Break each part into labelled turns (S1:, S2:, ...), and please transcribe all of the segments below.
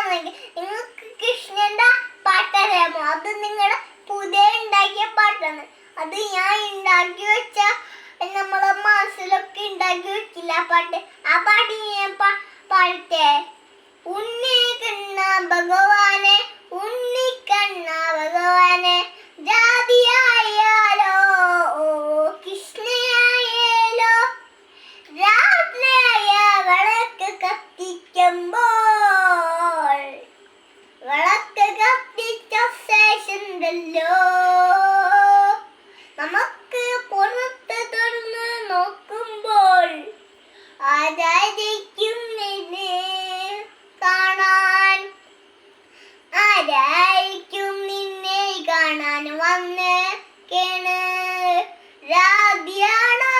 S1: നിങ്ങൾക്ക് കൃഷ്ണന്റെ പാട്ടറിയാമോ? അത് നിങ്ങളുടെ പുതിയ ഉണ്ടാക്കിയ പാട്ടാണ്. അത് ഞാൻ ഉണ്ടാക്കി വെച്ച നമ്മളെ മനസ്സിലൊക്കെ ഉണ്ടാക്കി വെച്ചില്ല പാട്ട്. ആ പാട്ട് ഞാൻ പാടട്ടെ. ഉണ്ണിക്കണ്ണ ഭഗവാനെ, ഉണ്ണിക്കണ്ണ ഭഗവാനെ, ജാതിയായാലോ കൃഷ്ണയായാലോ, രാത്രിയായ വിളക്ക് കത്തിക്കുമ്പോൾ, വിളക്ക് കത്തിച്ച ശേഷമുണ്ടല്ലോ നമുക്ക് പുറത്ത് തുറന്ന് നോക്കുമ്പോൾ ആരായിരിക്കും നിന്നെ കാണാൻ, ആരായിരിക്കും നിന്നെ കാണാൻ വന്ന് കേണ്, രാധിയാണോ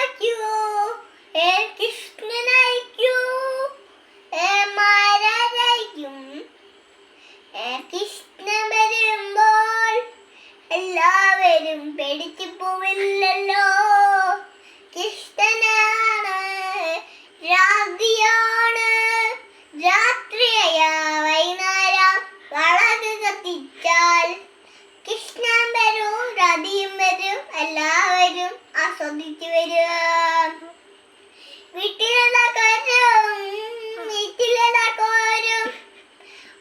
S1: കൃഷ്ണനായിക്കൂ, മാരാരായിരിക്കും? കൃഷ്ണൻ വരുമ്പോൾ എല്ലാവരും പേടിച്ചു പോവില്ലല്ലോ. കൃഷ്ണനാണ്, രാധിയാണ്, രാത്രിയായ വൈകുന്നേരം വിളക്ക് കത്തിച്ചാൽ കൃഷ്ണൻ വരും, രാധിയും വരും, എല്ലാവരും ആസ്വദിച്ചു വരും. വീട്ടിലെല്ലാക്കാരും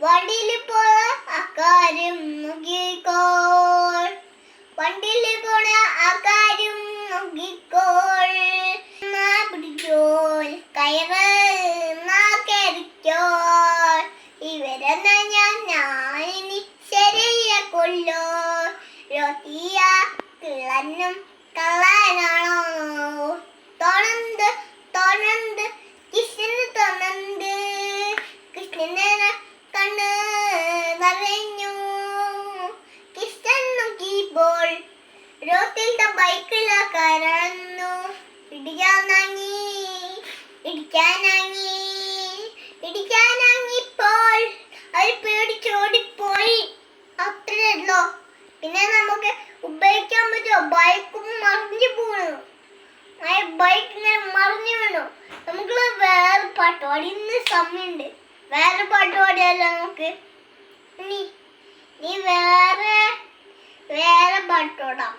S1: വണ്ടിയിൽ പോയ ആക്കാരും നോക്കിക്കോൾ, വണ്ടിയിൽ പോണ ആക്കാരും നോക്കിക്കോൾ, പിടിച്ചോൾ കയറ് കയറിക്കോൾ, ഇവരെന്നാ ഞാൻ ശരിയാക്കൊല്ലോ, രോട്ടിയ കിളനും കള്ളനാണോ, തൊണന്ത് തൊണന്ത് കൃഷ്ണന് തൊണന്ത്, കൃഷ്ണനെ കണ്ണ് നിറഞ്ഞു. കൃഷ്ണൻ നോക്കിയപ്പോൾ റോട്ടിലത്തെ ബൈക്കിലാക്കാരന്നു, ഇടിക്കാനാങ്ങിപ്പോൾ അവർ പേടിച്ചോടിപ്പോയി. അത്രയല്ലോ. പിന്നെ നമുക്ക് ഉപയോഗിക്കാൻ പറ്റുമോ? ബൈക്കും മറിഞ്ഞു പോണു, ബൈക്ക് ഇങ്ങനെ മറിഞ്ഞു വീണു. നമുക്ക് വേറെ പാട്ട് പാടി, ഇന്ന് സമയമുണ്ട്, വേറെ പാട്ട് പാടിയല്ലോ നമുക്ക്. നീ വേറെ പാട്ടോടാം.